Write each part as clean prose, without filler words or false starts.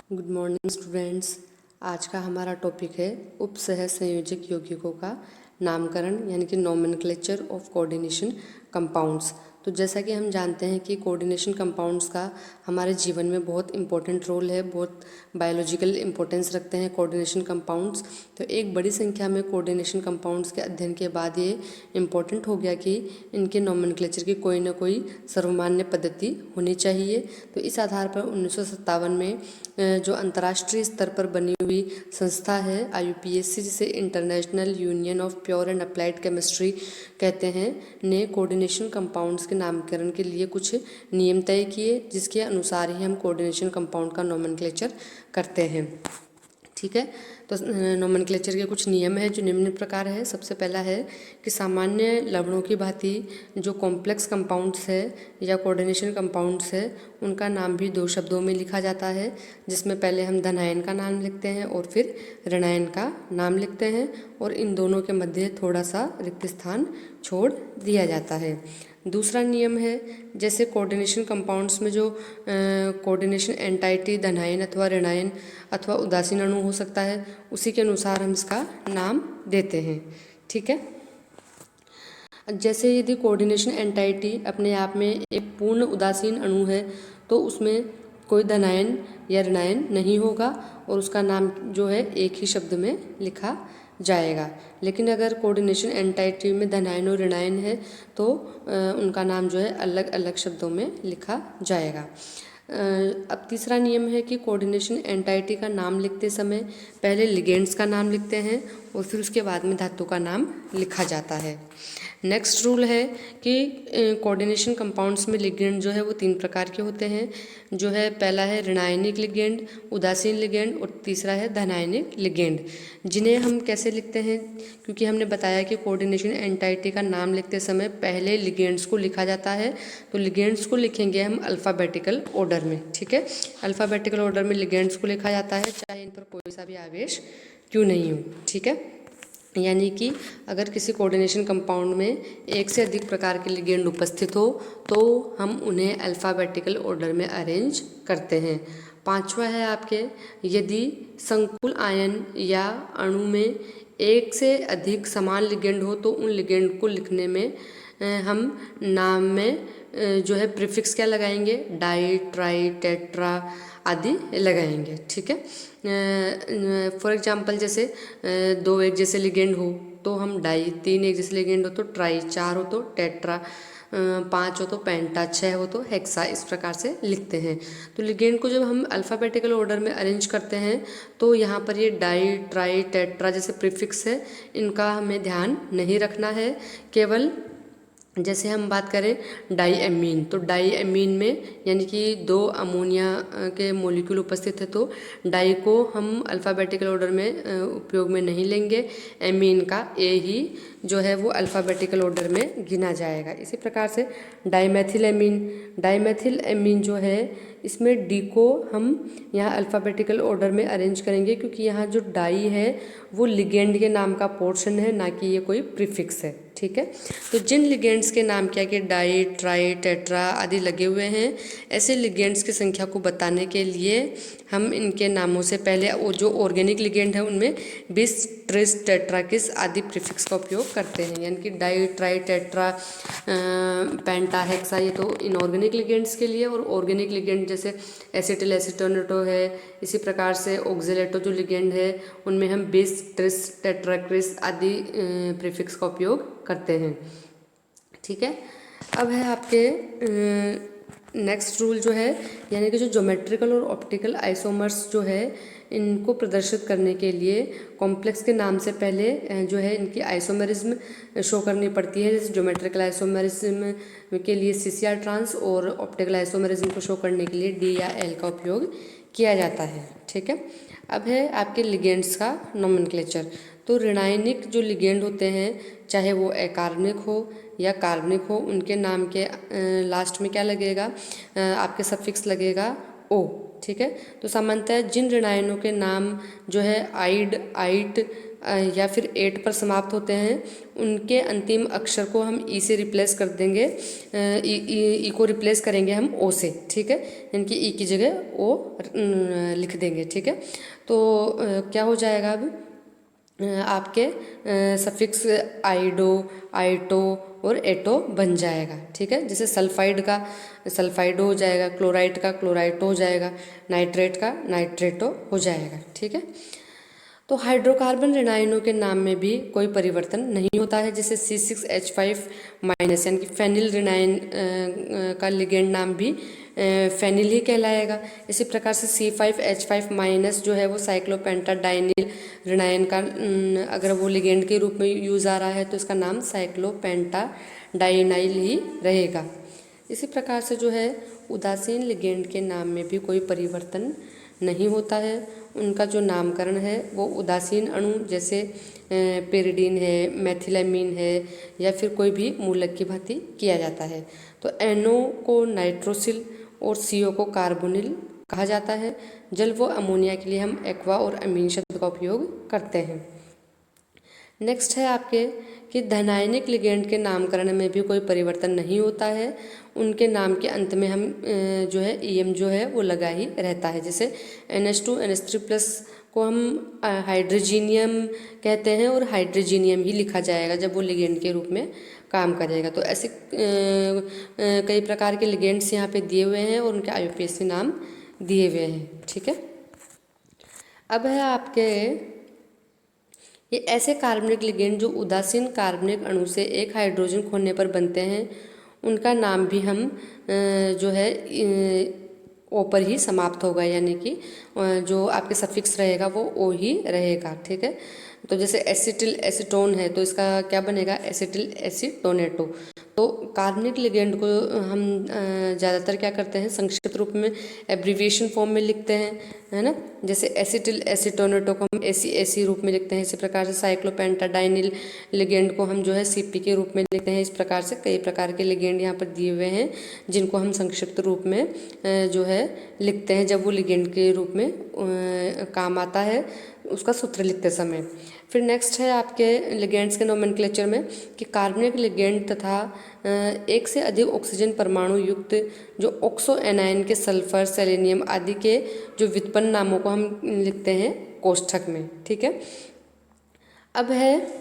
Good morning students. आज का हमारा टॉपिक है उपसह संयोजक यौगिकों का नामकरण यानी कि नोमेनक्लेचर ऑफ कोऑर्डिनेशन कंपाउंड्स। तो जैसा कि हम जानते हैं कि कोऑर्डिनेशन कंपाउंड्स का हमारे जीवन में बहुत इंपॉर्टेंट रोल है, बहुत बायोलॉजिकल इंपॉर्टेंस रखते हैं कोऑर्डिनेशन कंपाउंड्स। तो एक बड़ी संख्या में कोऑर्डिनेशन कंपाउंड्स के अध्ययन के बाद ये इम्पोर्टेंट हो गया कि इनके नोमेनक्लेचर की कोई ना कोई सर्वमान्य पद्धति होनी चाहिए। तो इस आधार पर 1957 में जो अंतर्राष्ट्रीय स्तर पर बनी हुई संस्था है IUPAC, जिसे international union of pure and applied chemistry कहते हैं, ने कोऑर्डिनेशन कंपाउंड्स के नामकरण के लिए कुछ नियम तय किए, जिसके अनुसार ही हम कोऑर्डिनेशन कंपाउंड का नोमेनक्लेचर करते हैं। ठीक है, तो नोमेनक्लेचर के कुछ नियम है जो निम्न प्रकार है। सबसे पहला है कि सामान्य लवणों की भांति जो कॉम्प्लेक्स कंपाउंड्स है या कोऑर्डिनेशन कंपाउंड्स है, उनका नाम भी 2 शब्दों में लिखा जाता है, जिसमें पहले हम धनायन का नाम लिखते हैं और फिर ऋणायन का नाम लिखते हैं, और इन दोनों के मध्य थोड़ा सा रिक्त स्थान छोड़ दिया जाता है। दूसरा नियम है, जैसे कोऑर्डिनेशन कंपाउंड्स में जो कोऑर्डिनेशन एंटाइटी धनायन अथवा ऋणायन अथवा उदासीन अणु हो सकता है, उसी के अनुसार हम इसका नाम देते हैं। ठीक है, जैसे यदि कोऑर्डिनेशन एंटाइटी अपने आप में एक पूर्ण उदासीन अणु है तो उसमें कोई धनायन या ऋणायन नहीं होगा और उसका नाम जो है एक ही शब्द में लिखा जाएगा। लेकिन अगर कोऑर्डिनेशन एंटाइटी में धनायन और ऋणायन है तो उनका नाम जो है अलग अलग शब्दों में लिखा जाएगा। अब तीसरा नियम है कि कोऑर्डिनेशन एंटाइटी का नाम लिखते समय पहले लिगेंड्स का नाम लिखते हैं और फिर उसके बाद में धातु का नाम लिखा जाता है। नेक्स्ट रूल है कि कोऑर्डिनेशन कंपाउंड्स में लिगेंड जो है वो 3 प्रकार के होते हैं। जो है पहला है ऋणायनिक लिगेंड, उदासीन लिगेंड और तीसरा है धनायनिक लिगेंड। जिन्हें हम कैसे लिखते हैं, क्योंकि हमने बताया कि कोऑर्डिनेशन एंटाइटी का नाम लिखते समय पहले लिगेंड्स को लिखा जाता है, तो लिगेंड्स को लिखेंगे हम अल्फ़ाबेटिकल ऑर्डर में। ठीक है, अल्फ़ाबेटिकल ऑर्डर में लिगेंड्स को लिखा जाता है, चाहे इन पर कोई सा भी आवेश क्यों नहीं हो। ठीक है, यानी कि अगर किसी कोऑर्डिनेशन कंपाउंड में एक से अधिक प्रकार के लिगेंड उपस्थित हो तो हम उन्हें अल्फ़ाबेटिकल ऑर्डर में अरेंज करते हैं। पांचवा है आपके, यदि संकुल आयन या अणु में एक से अधिक समान लिगेंड हो तो उन लिगेंड को लिखने में हम नाम में जो है प्रीफिक्स क्या लगाएंगे, डाई, ट्राई, टेट्रा आदि लगाएंगे। ठीक है, फॉर एग्जांपल जैसे 2 एक जैसे लिगेंड हो तो हम डाई, 3 एक जैसे लिगेंड हो तो ट्राई, 4 हो तो टेट्रा, 5 हो तो पेंटा, 6 हो तो हेक्सा, इस प्रकार से लिखते हैं। तो लिगेंड को जब हम अल्फ़ाबेटिकल ऑर्डर में अरेंज करते हैं तो यहाँ पर ये डाई, ट्राई, टेट्रा जैसे प्रीफिक्स है, इनका हमें ध्यान नहीं रखना है। केवल जैसे हम बात करें डाई एमीन, तो डाई एमीन में यानी कि 2 अमोनिया के मॉलिक्यूल उपस्थित है तो डाई को हम अल्फ़ाबेटिकल ऑर्डर में उपयोग में नहीं लेंगे, एमीन का ए ही जो है वो अल्फ़ाबेटिकल ऑर्डर में गिना जाएगा। इसी प्रकार से डाईमेथिल एमीन, डाईमेथिल एमीन जो है इसमें डी को हम यहाँ अल्फ़ाबेटिकल ऑर्डर में अरेंज करेंगे, क्योंकि यहाँ जो डाई है वो लिगेंड के नाम का पोर्शन है, ना कि ये कोई प्रीफिक्स है। ठीक है, तो जिन लिगेंड्स के नाम क्या कि डाई, ट्राई, टेट्रा आदि लगे हुए हैं, ऐसे लिगेंड्स की संख्या को बताने के लिए हम इनके नामों से पहले वो जो ऑर्गेनिक लिगेंड है उनमें बिस, ट्रिस, टेट्राकिस आदि प्रीफिक्स का उपयोग करते हैं। यानी कि डाई, ट्राई, टेट्रा, पेंटा, हेक्सा, ये तो इनऑर्गेनिक लिगेंड्स के लिए, और ऑर्गेनिक लिगेंड जैसे एसिटिल एसीटोनेटो है, इसी प्रकार से ऑक्जेलेटो जो लिगेंड है उनमें हम बिस, ट्रिस, टेट्राक्रिस आदि प्रीफिक्स का उपयोग करते हैं। ठीक है, अब है आपके नेक्स्ट रूल जो है, यानी कि जो ज्योमेट्रिकल और ऑप्टिकल आइसोमर्स जो है इनको प्रदर्शित करने के लिए कॉम्प्लेक्स के नाम से पहले जो है इनकी आइसोमेरिज्म शो करनी पड़ती है। जैसे ज्योमेट्रिकल आइसोमेरिज्म के लिए CCR ट्रांस और ऑप्टिकल आइसोमेरिज्म को शो करने के लिए D या L का उपयोग किया जाता है। ठीक है, अब है आपके लिगेंड्स का नोमेनक्लेचर। तो ऋणायनिक जो लिगेंड होते हैं, चाहे वो अकार्बनिक हो या कार्बनिक हो, उनके नाम के लास्ट में क्या लगेगा, आपके सफिक्स लगेगा O। ठीक है, तो सामान्यतः जिन ऋणायनों के नाम जो है आइड, आइट, या फिर एट पर समाप्त होते हैं, उनके अंतिम अक्षर को हम ई से रिप्लेस कर देंगे, ई को रिप्लेस करेंगे हम ओ से, ठीक है, यानी कि ई की जगह ओ लिख देंगे, ठीक है। तो क्या हो जाएगा अब आपके सफिक्स आइडो, आइटो और एटो बन जाएगा, ठीक है। जैसे सल्फाइड का सल्फाइडो हो जाएगा, क्लोराइड का क्लोराइटो हो जाएगा, नाइट्रेट का नाइट्रेटो हो जाएगा, ठीक है। तो हाइड्रोकार्बन ऋणायनों के नाम में भी कोई परिवर्तन नहीं होता है। जैसे C6H5 माइनस यानी कि फेनिल ऋणायन का लिगेंड नाम भी फेनिल ही कहलाएगा। इसी प्रकार से C5H5 माइनस जो है वो साइक्लोपेंटाडाइनिल ऋणायन का अगर वो लिगेंड के रूप में यूज़ आ रहा है तो इसका नाम साइक्लोपेंटाडाइनाइल ही रहेगा। इसी प्रकार से जो है उदासीन लिगेंड के नाम में भी कोई परिवर्तन नहीं होता है। उनका जो नामकरण है वो उदासीन अणु जैसे पेरिडीन है, मेथिलामीन है या फिर कोई भी मूलक की भांति किया जाता है। तो NO को नाइट्रोसिल और CO को कार्बोनिल कहा जाता है। जल व अमोनिया के लिए हम एक्वा और अमीन शब्द का उपयोग करते हैं। नेक्स्ट है आपके कि धनायनिक लिगेंड के नामकरण में भी कोई परिवर्तन नहीं होता है। उनके नाम के अंत में हम जो है EM जो है वो लगा ही रहता है। जैसे NH2 NH3 प्लस को हम हाइड्रोजीनियम कहते हैं और हाइड्रोजीनियम ही लिखा जाएगा जब वो लिगेंड के रूप में काम करेगा। तो ऐसे कई प्रकार के लिगेंड्स यहाँ पे दिए हुए हैं और उनके IUPAC नाम दिए हुए हैं, ठीक है। अब है आपके ये ऐसे कार्बनिक लिगेंड जो उदासीन कार्बनिक अणु से एक हाइड्रोजन खोने पर बनते हैं, उनका नाम भी हम जो है ओ पर ही समाप्त होगा, यानी कि जो आपके सफिक्स रहेगा वो ओ ही रहेगा, ठीक है। तो जैसे एसिटिल एसीटोन है तो इसका क्या बनेगा, एसिटिल एसीटोनेटो। तो कार्बनिक लिगेंड को हम ज़्यादातर क्या करते हैं, संक्षिप्त रूप में एब्रीविएशन फॉर्म में लिखते हैं, है ना। जैसे एसिटिल एसीटोनेटो को हम ACAC रूप में लिखते हैं। इसी प्रकार से साइक्लोपेंटाडाइनिल लिगेंड को हम जो है CP के रूप में लिखते हैं। इस प्रकार से कई प्रकार के लिगेंड यहाँ पर दिए हुए हैं जिनको हम संक्षिप्त रूप में जो है लिखते हैं जब वो लिगेंड के रूप में काम आता है उसका सूत्र लिखते समय। फिर नेक्स्ट है आपके लिगेंड्स के नोमेनक्लेचर में कि कार्बनिक लिगेंड तथा एक से अधिक ऑक्सीजन परमाणु युक्त जो ऑक्सो एनायन के सल्फर, सेलेनियम आदि के जो व्युत्पन्न नामों को हम लिखते हैं कोष्ठक में, ठीक है। अब है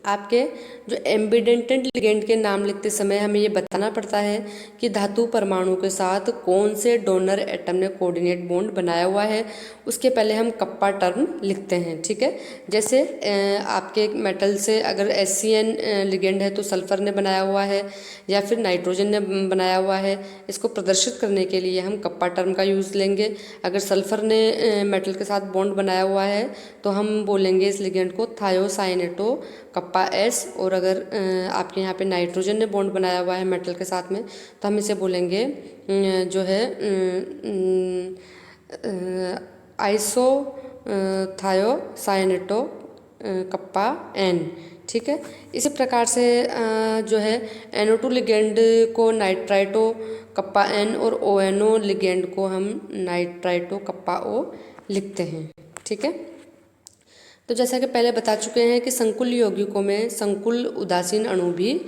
आपके जो एम्बिडेंटेंट लिगेंड के नाम लिखते समय हमें ये बताना पड़ता है कि धातु परमाणु के साथ कौन से डोनर एटम ने कोऑर्डिनेट बॉन्ड बनाया हुआ है। उसके पहले हम कप्पा टर्म लिखते हैं, ठीक है। जैसे आपके मेटल से अगर SCN लिगेंड है तो सल्फर ने बनाया हुआ है या फिर नाइट्रोजन ने बनाया हुआ है। इसको प्रदर्शित करने के लिए हम कप्पा टर्म का यूज़ लेंगे। अगर सल्फर ने मेटल के साथ बॉन्ड बनाया हुआ है तो हम बोलेंगे इस लिगेंड को थायोसाइनेटो कप्पा S। और अगर आपके यहाँ पे नाइट्रोजन ने बॉन्ड बनाया हुआ है मेटल के साथ में तो हम इसे बोलेंगे जो है आइसो थायोसाइनेटो कप्पा N, ठीक है। इसी प्रकार से जो है NO2 लिगेंड को नाइट्राइटो कप्पा N और ONO लिगेंड को हम नाइट्राइटो कप्पा O लिखते हैं, ठीक है। तो जैसा कि पहले बता चुके हैं कि संकुल यौगिकों में संकुल उदासीन अणु भी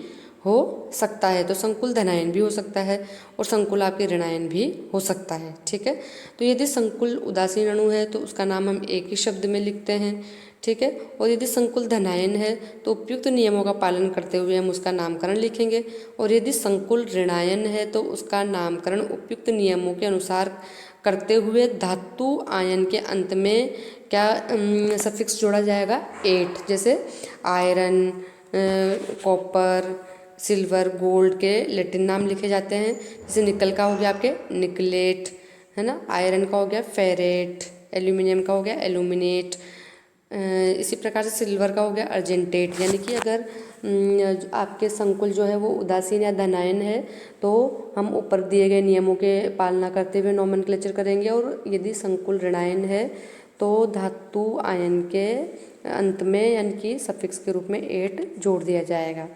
हो सकता है, तो संकुल धनायन भी हो सकता है और संकुल आपके ऋणायन भी हो सकता है, ठीक है। तो यदि संकुल उदासीन अणु है तो उसका नाम हम एक ही शब्द में लिखते हैं, ठीक है। और यदि संकुल धनायन है तो उपयुक्त नियमों का पालन करते हुए हम उसका नामकरण लिखेंगे। और यदि संकुल ऋणायन है तो उसका नामकरण उपयुक्त नियमों के अनुसार करते हुए धातु आयन के अंत में क्या सफिक्स जोड़ा जाएगा, 8। जैसे आयरन, कॉपर, सिल्वर, गोल्ड के लैटिन नाम लिखे जाते हैं। जैसे निकल का हो गया आपके निकलेट, है ना। आयरन का हो गया फेरेट, एल्यूमिनियम का हो गया एल्यूमिनेट। इसी प्रकार से सिल्वर का हो गया अर्जेंटेट। यानी कि अगर आपके संकुल जो है वो उदासीन या धनायन है तो हम ऊपर दिए गए नियमों के पालना करते हुए नोमेनक्लेचर करेंगे। और यदि संकुल ऋणायन है तो धातु आयन के अंत में यानी कि सफिक्स के रूप में 8 जोड़ दिया जाएगा।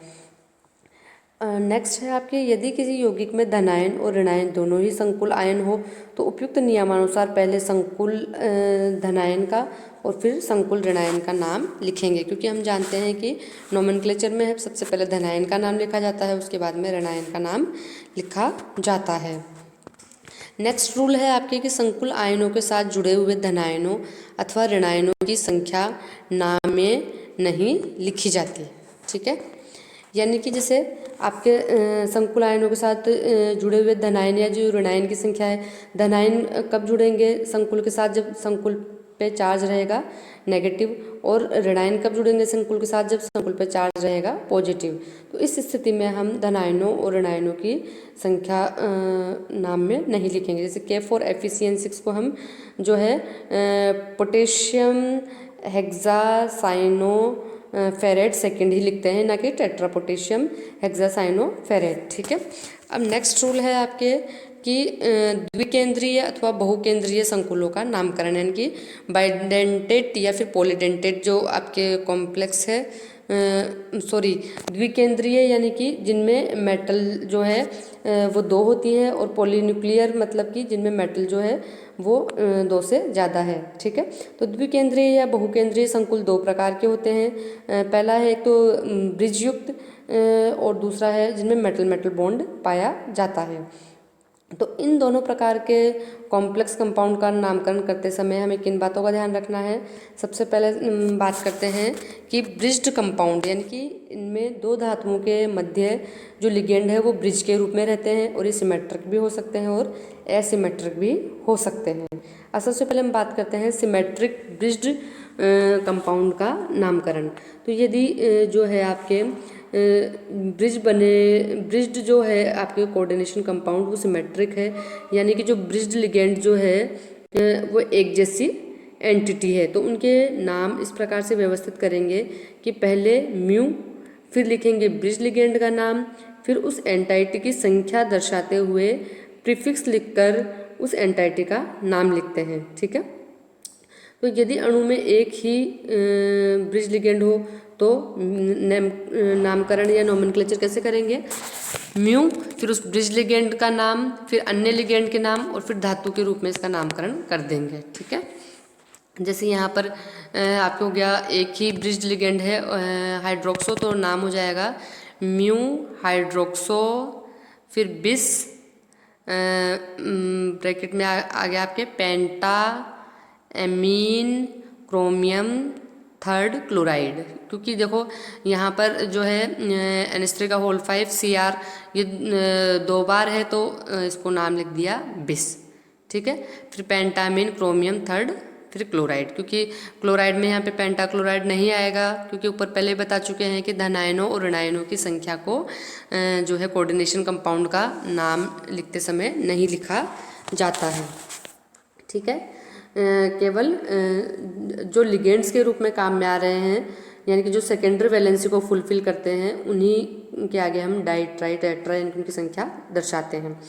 नेक्स्ट है आपके, यदि किसी यौगिक में धनायन और ऋणायन दोनों ही संकुल आयन हो तो उपयुक्त नियमानुसार पहले संकुल धनायन का और फिर संकुल ऋणायन का नाम लिखेंगे, क्योंकि हम जानते हैं कि नोमेनक्लेचर में सबसे पहले धनायन का नाम लिखा जाता है, उसके बाद में ऋणायन का नाम लिखा जाता है। नेक्स्ट रूल है आपके कि संकुल आयनों के साथ जुड़े हुए धनायनों अथवा ऋणायनों की संख्या नाम में नहीं लिखी जाती। ठीक है, यानी कि जैसे आपके संकुल आयनों के साथ जुड़े हुए धनायन या जो ऋणायन की संख्या है, धनायन कब जुड़ेंगे संकुल के साथ, जब संकुल पे चार्ज रहेगा नेगेटिव, और ऋणायन कब जुड़ेंगे संकुल के साथ, जब संकुल पे चार्ज रहेगा पॉजिटिव। तो इस स्थिति में हम धनायनों और ऋणायनों की संख्या नाम में नहीं लिखेंगे। जैसे K4FeCN6 को हम जो है पोटेशियम हेक्सासाइनो फेरेट सेकेंड ही लिखते हैं, ना कि टेट्रा पोटेशियम हेक्सासाइनो फेरेट। ठीक है, अब नेक्स्ट रूल है आपके कि द्विकेंद्रीय अथवा बहुकेंद्रीय संकुलों का नामकरण, यानी कि बाइडेंटेट या फिर पॉलीडेंटेट जो आपके कॉम्प्लेक्स है, द्विकेंद्रीय यानी कि जिनमें मेटल जो है वो 2 होती है, और पॉलीन्यूक्लियर मतलब कि जिनमें मेटल जो है वो 2 से ज़्यादा है। ठीक है, तो द्विकेंद्रीय या बहुकेंद्रीय संकुल 2 प्रकार के होते हैं। पहला है एक तो ब्रिजयुक्त, और दूसरा है जिनमें मेटल मेटल बॉन्ड पाया जाता है। तो इन दोनों प्रकार के कॉम्प्लेक्स कंपाउंड का नामकरण करते समय हमें किन बातों का ध्यान रखना है। सबसे पहले बात करते हैं कि ब्रिज्ड कंपाउंड, यानी कि इनमें 2 धातुओं के मध्य जो लिगेंड है वो ब्रिज के रूप में रहते हैं, और ये सिमेट्रिक भी हो सकते हैं और एसिमेट्रिक भी हो सकते हैं। सबसे पहले हम बात करते हैं सिमेट्रिक ब्रिज्ड कंपाउंड का नामकरण। तो यदि जो है आपके ब्रिज्ड जो है आपके कोऑर्डिनेशन कंपाउंड वो सिमेट्रिक है, यानी कि जो ब्रिज्ड लिगेंड जो है वो एक जैसी एंटिटी है, तो उनके नाम इस प्रकार से व्यवस्थित करेंगे कि पहले म्यू, फिर लिखेंगे ब्रिज्ड लिगेंड का नाम, फिर उस एंटिटी की संख्या दर्शाते हुए प्रीफिक्स लिखकर उस एंटिटी का नाम लिखते हैं। ठीक है, तो यदि अणु में एक ही ब्रिज लिगेंड हो तो नामकरण या नोमेनक्लेचर कैसे करेंगे, म्यू, फिर उस ब्रिज लिगेंड का नाम, फिर अन्य लिगेंड के नाम, और फिर धातु के रूप में इसका नामकरण कर देंगे। ठीक है, जैसे यहाँ पर आपको हो गया एक ही ब्रिज लिगेंड है हाइड्रोक्सो, तो नाम हो जाएगा म्यू हाइड्रोक्सो, फिर बिस ब्रैकेट में आ गया आपके पेंटा एमीन क्रोमियम थर्ड क्लोराइड, क्योंकि देखो यहाँ पर जो है NH3 का होल 5 Cr ये 2 बार है, तो इसको नाम लिख दिया बिस। ठीक है, फिर पेंटामीन क्रोमियम थर्ड, फिर क्लोराइड, क्योंकि क्लोराइड में यहाँ पे पेंटा क्लोराइड नहीं आएगा, क्योंकि ऊपर पहले बता चुके हैं कि धनायनों और ऋणायनों की संख्या को जो है कोऑर्डिनेशन कंपाउंड का नाम लिखते समय नहीं लिखा जाता है। ठीक है, केवल जो लिगेंड्स के रूप में काम में आ रहे हैं, यानी कि जो सेकेंडरी वैलेंसी को फुलफिल करते हैं, उन्हीं के आगे हम डाई ट्राई टेट्रा यानी कि उनकी संख्या दर्शाते हैं।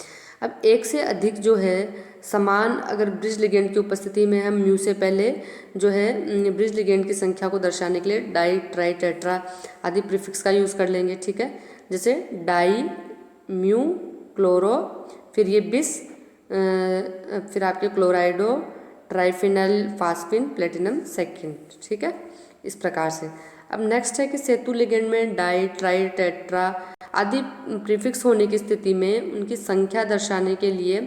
अब एक से अधिक जो है समान अगर ब्रिज लिगेंड की उपस्थिति में हम म्यू से पहले जो है ब्रिज लिगेंड की संख्या को दर्शाने के लिए डाई ट्राई टेट्रा आदि प्रीफिक्स का यूज़ कर लेंगे। ठीक है, जैसे डाई म्यू क्लोरो, फिर ये बिस, फिर आपके क्लोराइडो ट्राइफिनल फास्फिन प्लेटिनम सेकेंड। ठीक है, इस प्रकार से। अब नेक्स्ट है कि सेतु लिगेंड में डाई ट्राई टेट्रा आदि प्रीफिक्स होने की स्थिति में उनकी संख्या दर्शाने के लिए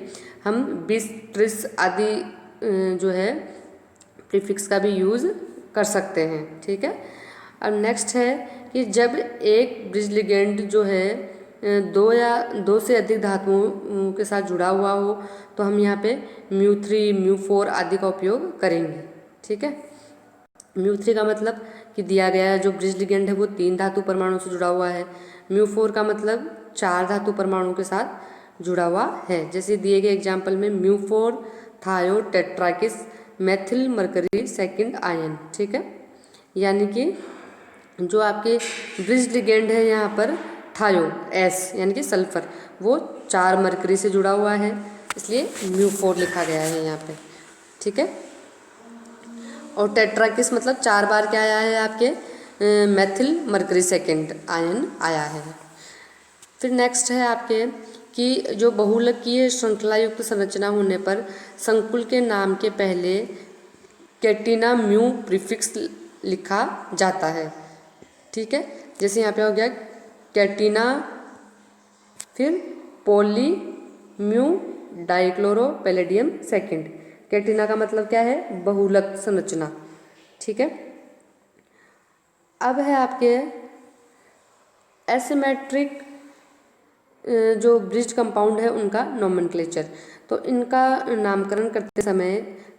हम 20 30 आदि जो है प्रीफिक्स का भी यूज़ कर सकते हैं। ठीक है, अब नेक्स्ट है कि जब एक ब्रिज लिगेंड जो है 2 या 2 से अधिक धातुओं के साथ जुड़ा हुआ हो तो हम यहाँ पे μ3 μ4 आदि का उपयोग करेंगे। ठीक है, μ3 का मतलब कि दिया गया जो ब्रिज लिगेंड है वो 3 धातु परमाणु से जुड़ा हुआ है, μ4 का मतलब 4 धातु परमाणु के साथ जुड़ा हुआ है। जैसे दिए गए एग्जाम्पल में μ4 थायो tetrakis methyl mercury second ion. ठीक है, यानी कि जो आपके ब्रिज लिगेंड है यहाँ पर थायो एस यानी कि सल्फर, वो 4 मरकरी से जुड़ा हुआ है, इसलिए μ4 लिखा गया है यहाँ पे। ठीक है, और टेट्राकिस मतलब 4 बार क्या आया है आपके मेथिल मरकरी सेकेंड आयन आया है। फिर नेक्स्ट है आपके कि जो बहुलकीय श्रृंखला युक्त संरचना होने पर संकुल के नाम के पहले कैटिना म्यू प्रीफिक्स लिखा जाता है। ठीक है, जैसे यहाँ पे हो गया कैटिना, फिर पोली म्यू डाइक्लोरो पैलेडियम सेकेंड। कैटिना का मतलब क्या है? बहुलक संरचना। ठीक है, अब है आपके एसिमेट्रिक जो ब्रिज कंपाउंड है उनका नोमेनक्लेचर। तो इनका नामकरण करते समय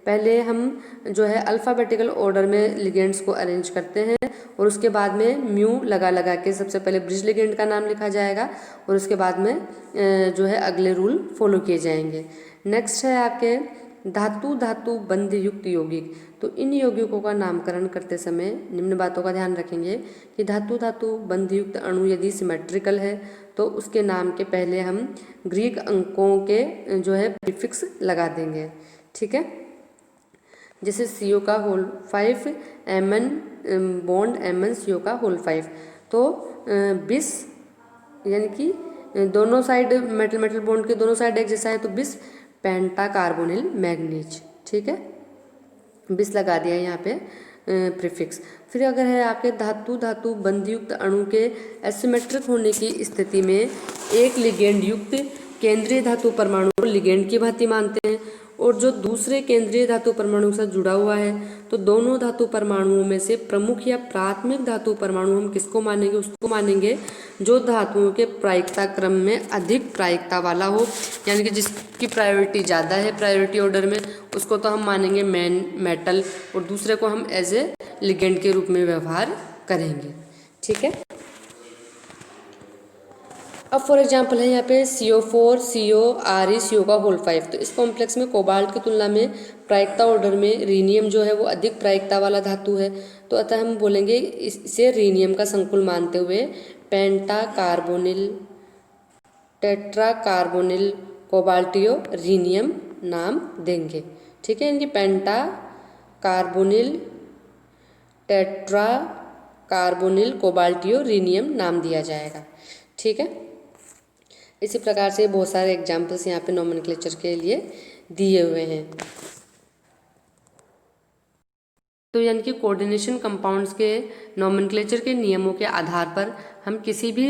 पहले हम जो है अल्फ़ाबेटिकल ऑर्डर में लिगेंड्स को अरेंज करते हैं और उसके बाद में म्यू लगा के सबसे पहले ब्रिज लिगेंड का नाम लिखा जाएगा और उसके बाद में जो है अगले रूल फॉलो किए जाएंगे। नेक्स्ट है आपके धातु धातु बंध युक्त यौगिक। तो इन यौगिकों का नामकरण करते समय निम्न बातों का ध्यान रखेंगे कि धातु धातु बंध युक्त अणु यदि सिमेट्रिकल है तो उसके नाम के पहले हम ग्रीक अंकों के जो है प्रीफिक्स लगा देंगे। ठीक है, जैसे CO का hole 5 Mn bond Mn CO का होल 5। तो 20 यानी कि दोनों साइड मेटल मेटल बॉन्ड के दोनों साइड एक जैसा है तो 20 पेंटा कार्बोनिल मैग्नीज। ठीक है, 20 लगा दिया यहाँ पे प्रीफिक्स। फिर अगर है आपके धातु धातु बंधयुक्त अणु के एसिमेट्रिक होने की स्थिति में एक लिगेंड युक्त केंद्रीय धातु परमाणु को लिगेंड की भांति मानते हैं और जो दूसरे केंद्रीय धातु परमाणु के साथ जुड़ा हुआ है तो दोनों धातु परमाणुओं में से प्रमुख या प्राथमिक धातु परमाणु हम किसको मानेंगे? उसको मानेंगे जो धातुओं के प्रायिकता क्रम में अधिक प्रायिकता वाला हो, यानी कि जिसकी प्रायोरिटी ज़्यादा है प्रायोरिटी ऑर्डर में, उसको तो हम मानेंगे मेन मेटल और दूसरे को हम एज ए लिगेंड के रूप में व्यवहार करेंगे। ठीक है, अब फॉर एग्जांपल है यहाँ पे CO4 CO Re CO का होल 5। तो इस कॉम्प्लेक्स में कोबाल्ट की तुलना में प्रायिकता ऑर्डर में रीनियम जो है वो अधिक प्रायिकता वाला धातु है। तो अतः हम बोलेंगे इसे रीनियम का संकुल मानते हुए पेंटा कार्बोनिल टेट्रा कार्बोनिल कोबाल्टियो रीनियम नाम देंगे। ठीक है, इनकी पेंटा कार्बोनिल टेट्रा कार्बोनिल कोबाल्टियो रीनियम नाम दिया जाएगा। ठीक है, इसी प्रकार से बहुत सारे एग्जाम्पल्स यहाँ पे नोमेनक्लेचर के लिए दिए हुए हैं। तो यानी कि कोऑर्डिनेशन कंपाउंड्स के नोमेनक्लेचर के नियमों के आधार पर हम किसी भी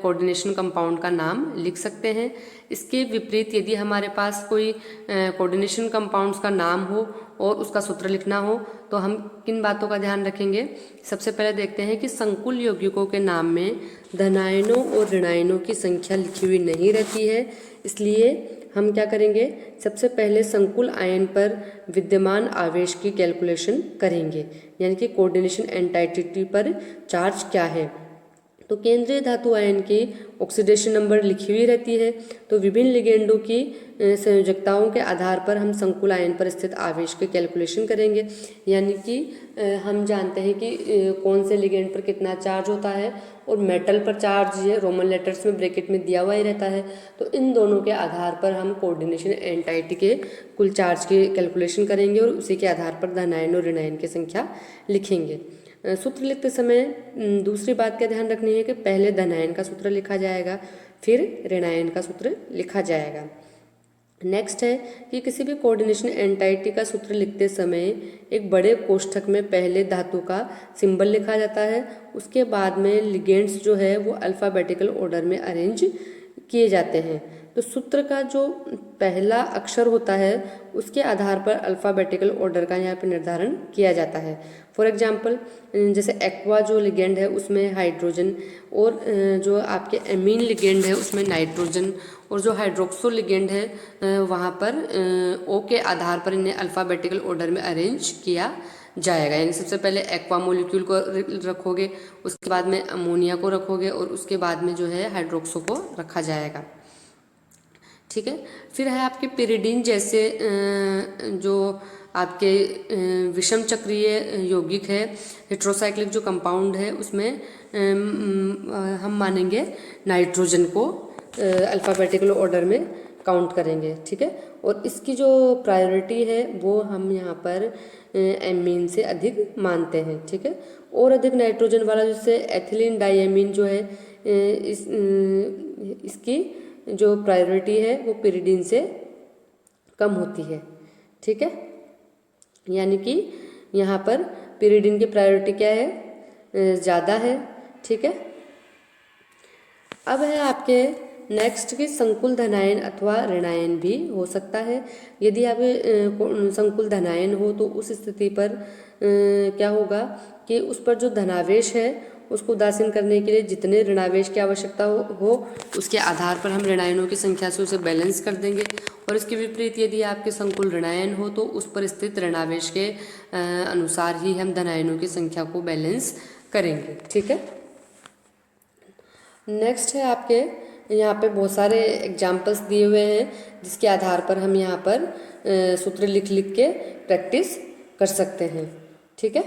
कोऑर्डिनेशन कंपाउंड का नाम लिख सकते हैं। इसके विपरीत यदि हमारे पास कोई कोऑर्डिनेशन कंपाउंड्स का नाम हो और उसका सूत्र लिखना हो तो हम किन बातों का ध्यान रखेंगे? सबसे पहले देखते हैं कि संकुल यौगिकों के नाम में धनायनों और ऋणायनों की संख्या लिखी हुई नहीं रहती है, इसलिए हम क्या करेंगे? सबसे पहले संकुल आयन पर विद्यमान आवेश की कैलकुलेशन करेंगे, यानी कि कोऑर्डिनेशन एंटाइटी पर चार्ज क्या है। तो केंद्रीय धातु आयन की ऑक्सीडेशन नंबर लिखी हुई रहती है। तो विभिन्न लिगेंडों की संयोजकताओं के आधार पर हम संकुल आयन पर स्थित आवेश की कैलकुलेशन करेंगे, यानी कि हम जानते हैं कि कौन से लिगेंड पर कितना चार्ज होता है और मेटल पर चार्ज ये रोमन लेटर्स में ब्रैकेट में दिया हुआ ही रहता है। तो इन दोनों के आधार पर हम कोऑर्डिनेशन एंटाइटी के कुल चार्ज की कैलकुलेशन करेंगे और उसी के आधार पर धनायन और ऋणायन की संख्या लिखेंगे। सूत्र लिखते समय दूसरी बात का ध्यान रखनी है कि पहले धनायन का सूत्र लिखा जाएगा फिर ऋणायन का सूत्र लिखा जाएगा। नेक्स्ट है कि किसी भी कोऑर्डिनेशन एंटाइटी का सूत्र लिखते समय एक बड़े कोष्ठक में पहले धातु का सिंबल लिखा जाता है, उसके बाद में लिगेंड्स जो है वो अल्फ़ाबेटिकल ऑर्डर में अरेंज किए जाते हैं। तो सूत्र का जो पहला अक्षर होता है उसके आधार पर अल्फ़ाबेटिकल ऑर्डर का यहाँ पे निर्धारण किया जाता है। फॉर एग्जांपल जैसे एक्वा जो लिगेंड है उसमें हाइड्रोजन और जो आपके एमीन लिगेंड है उसमें नाइट्रोजन और जो हाइड्रोक्सो लिगेंड है वहाँ पर ओ के आधार पर इन्हें अल्फ़ाबेटिकल ऑर्डर में अरेंज किया जाएगा। यानी सबसे पहले एक्वा मोलिक्यूल को रखोगे, उसके बाद में अमोनिया को रखोगे और उसके बाद में जो है हाइड्रोक्सो को रखा जाएगा। ठीक है, फिर है आपके पिरिडीन जैसे जो आपके विषम चक्रीय यौगिक है, हेट्रोसाइक्लिक जो कंपाउंड है उसमें हम मानेंगे नाइट्रोजन को अल्फ़ाबेटिकल ऑर्डर में काउंट करेंगे। ठीक है, और इसकी जो प्रायोरिटी है वो हम यहाँ पर एमीन से अधिक मानते हैं। ठीक है, और अधिक नाइट्रोजन वाला जैसे एथिलीन डाइएमीन जो है इसकी जो प्रायोरिटी है वो पिरिडिन से कम होती है। ठीक है, यानी कि यहाँ पर पिरिडिन की प्रायोरिटी क्या है, ज़्यादा है। ठीक है, अब है आपके नेक्स्ट की संकुल धनायन अथवा ऋणायन भी हो सकता है। यदि आप संकुल धनायन हो तो उस स्थिति पर क्या होगा कि उस पर जो धनावेश है उसको उदासीन करने के लिए जितने ऋणावेश की आवश्यकता हो उसके आधार पर हम ऋणायनों की संख्या से उसे बैलेंस कर देंगे। और इसके विपरीत यदि आपके संकुल ऋणायन हो तो उस पर स्थित ऋणावेश के अनुसार ही हम धनायनों की संख्या को बैलेंस करेंगे। ठीक है, नेक्स्ट है आपके यहाँ पे बहुत सारे एग्जाम्पल्स दिए हुए हैं जिसके आधार पर हम यहाँ पर सूत्र लिख लिख के प्रैक्टिस कर सकते हैं। ठीक है।